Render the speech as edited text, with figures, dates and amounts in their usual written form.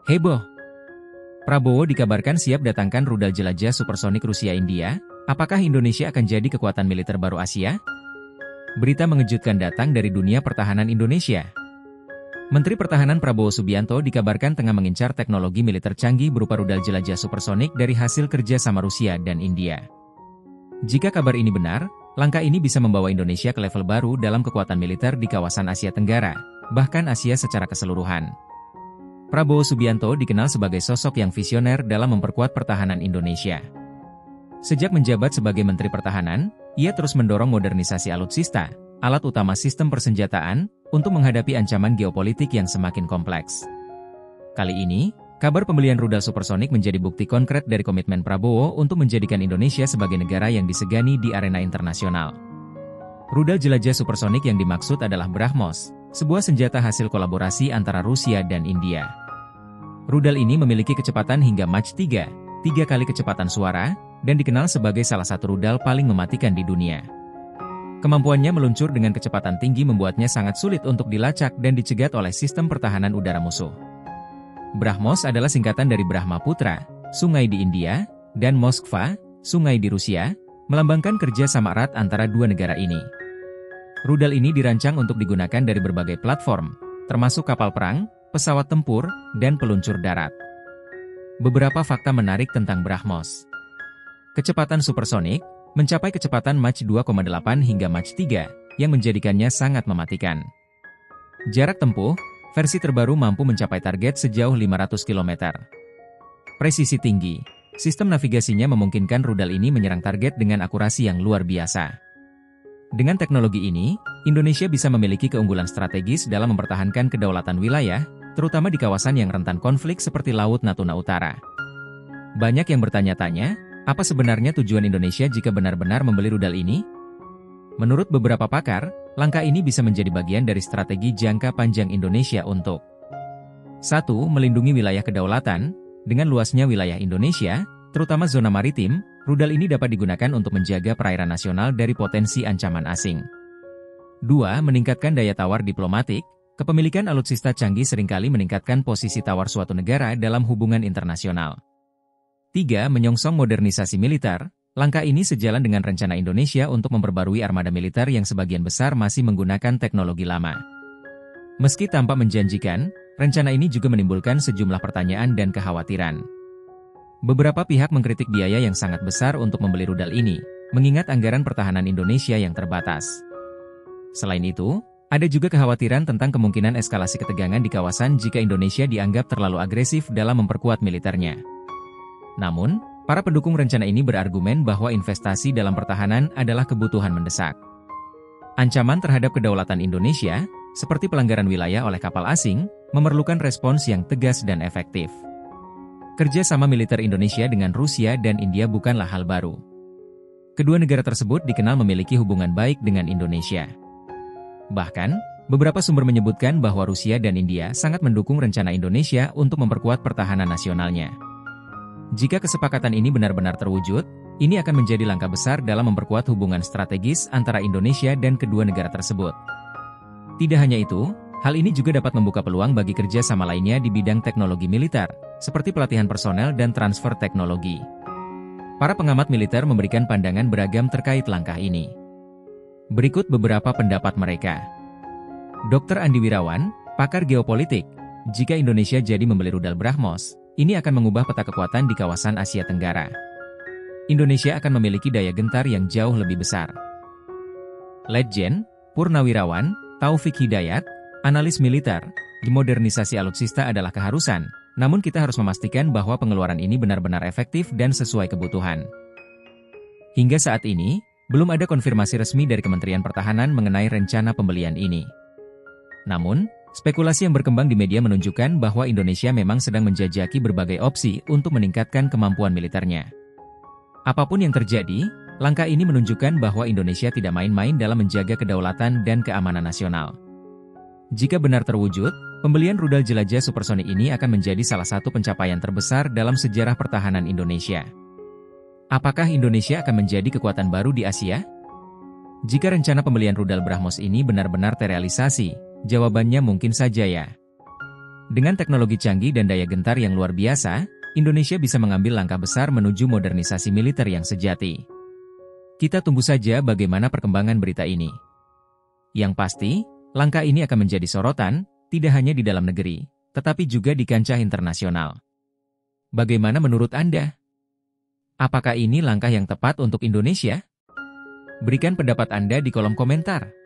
Heboh! Prabowo dikabarkan siap datangkan rudal jelajah supersonik Rusia-India. Apakah Indonesia akan jadi kekuatan militer baru Asia? Berita mengejutkan datang dari dunia pertahanan Indonesia. Menteri Pertahanan Prabowo Subianto dikabarkan tengah mengincar teknologi militer canggih berupa rudal jelajah supersonik dari hasil kerja sama Rusia dan India. Jika kabar ini benar, langkah ini bisa membawa Indonesia ke level baru dalam kekuatan militer di kawasan Asia Tenggara, bahkan Asia secara keseluruhan. Prabowo Subianto dikenal sebagai sosok yang visioner dalam memperkuat pertahanan Indonesia. Sejak menjabat sebagai Menteri Pertahanan, ia terus mendorong modernisasi alutsista, alat utama sistem persenjataan, untuk menghadapi ancaman geopolitik yang semakin kompleks. Kali ini, kabar pembelian rudal supersonik menjadi bukti konkret dari komitmen Prabowo untuk menjadikan Indonesia sebagai negara yang disegani di arena internasional. Rudal jelajah supersonik yang dimaksud adalah BrahMos, sebuah senjata hasil kolaborasi antara Rusia dan India. Rudal ini memiliki kecepatan hingga Mach 3 kali kecepatan suara, dan dikenal sebagai salah satu rudal paling mematikan di dunia. Kemampuannya meluncur dengan kecepatan tinggi membuatnya sangat sulit untuk dilacak dan dicegat oleh sistem pertahanan udara musuh. BrahMos adalah singkatan dari Brahmaputra, sungai di India, dan Moskva, sungai di Rusia, melambangkan kerja sama erat antara dua negara ini. Rudal ini dirancang untuk digunakan dari berbagai platform, termasuk kapal perang, pesawat tempur, dan peluncur darat. Beberapa fakta menarik tentang BrahMos. Kecepatan supersonik mencapai kecepatan Mach 2,8 hingga Mach 3, yang menjadikannya sangat mematikan. Jarak tempuh, versi terbaru mampu mencapai target sejauh 500 km. Presisi tinggi, sistem navigasinya memungkinkan rudal ini menyerang target dengan akurasi yang luar biasa. Dengan teknologi ini, Indonesia bisa memiliki keunggulan strategis dalam mempertahankan kedaulatan wilayah, terutama di kawasan yang rentan konflik seperti Laut Natuna Utara. Banyak yang bertanya-tanya, apa sebenarnya tujuan Indonesia jika benar-benar membeli rudal ini? Menurut beberapa pakar, langkah ini bisa menjadi bagian dari strategi jangka panjang Indonesia untuk 1. Melindungi wilayah kedaulatan. Dengan luasnya wilayah Indonesia, terutama zona maritim, rudal ini dapat digunakan untuk menjaga perairan nasional dari potensi ancaman asing. 2. Meningkatkan daya tawar diplomatik. Kepemilikan alutsista canggih seringkali meningkatkan posisi tawar suatu negara dalam hubungan internasional. 3. Menyongsong modernisasi militer. Langkah ini sejalan dengan rencana Indonesia untuk memperbarui armada militer yang sebagian besar masih menggunakan teknologi lama. Meski tampak menjanjikan, rencana ini juga menimbulkan sejumlah pertanyaan dan kekhawatiran. Beberapa pihak mengkritik biaya yang sangat besar untuk membeli rudal ini, mengingat anggaran pertahanan Indonesia yang terbatas. Selain itu, ada juga kekhawatiran tentang kemungkinan eskalasi ketegangan di kawasan jika Indonesia dianggap terlalu agresif dalam memperkuat militernya. Namun, para pendukung rencana ini berargumen bahwa investasi dalam pertahanan adalah kebutuhan mendesak. Ancaman terhadap kedaulatan Indonesia, seperti pelanggaran wilayah oleh kapal asing, memerlukan respons yang tegas dan efektif. Kerja sama militer Indonesia dengan Rusia dan India bukanlah hal baru. Kedua negara tersebut dikenal memiliki hubungan baik dengan Indonesia. Bahkan, beberapa sumber menyebutkan bahwa Rusia dan India sangat mendukung rencana Indonesia untuk memperkuat pertahanan nasionalnya. Jika kesepakatan ini benar-benar terwujud, ini akan menjadi langkah besar dalam memperkuat hubungan strategis antara Indonesia dan kedua negara tersebut. Tidak hanya itu, hal ini juga dapat membuka peluang bagi kerja sama lainnya di bidang teknologi militer, seperti pelatihan personel dan transfer teknologi. Para pengamat militer memberikan pandangan beragam terkait langkah ini. Berikut beberapa pendapat mereka. Dr. Andi Wirawan, pakar geopolitik, jika Indonesia jadi membeli rudal BrahMos, ini akan mengubah peta kekuatan di kawasan Asia Tenggara. Indonesia akan memiliki daya gentar yang jauh lebih besar. Letjen Purnawirawan, Taufik Hidayat, analis militer, modernisasi alutsista adalah keharusan, namun kita harus memastikan bahwa pengeluaran ini benar-benar efektif dan sesuai kebutuhan. Hingga saat ini, belum ada konfirmasi resmi dari Kementerian Pertahanan mengenai rencana pembelian ini. Namun, spekulasi yang berkembang di media menunjukkan bahwa Indonesia memang sedang menjajaki berbagai opsi untuk meningkatkan kemampuan militernya. Apapun yang terjadi, langkah ini menunjukkan bahwa Indonesia tidak main-main dalam menjaga kedaulatan dan keamanan nasional. Jika benar terwujud, pembelian rudal jelajah supersonik ini akan menjadi salah satu pencapaian terbesar dalam sejarah pertahanan Indonesia. Apakah Indonesia akan menjadi kekuatan baru di Asia? Jika rencana pembelian rudal BrahMos ini benar-benar terrealisasi, jawabannya mungkin saja ya. Dengan teknologi canggih dan daya gentar yang luar biasa, Indonesia bisa mengambil langkah besar menuju modernisasi militer yang sejati. Kita tunggu saja bagaimana perkembangan berita ini. Yang pasti, langkah ini akan menjadi sorotan, tidak hanya di dalam negeri, tetapi juga di kancah internasional. Bagaimana menurut Anda? Apakah ini langkah yang tepat untuk Indonesia? Berikan pendapat Anda di kolom komentar.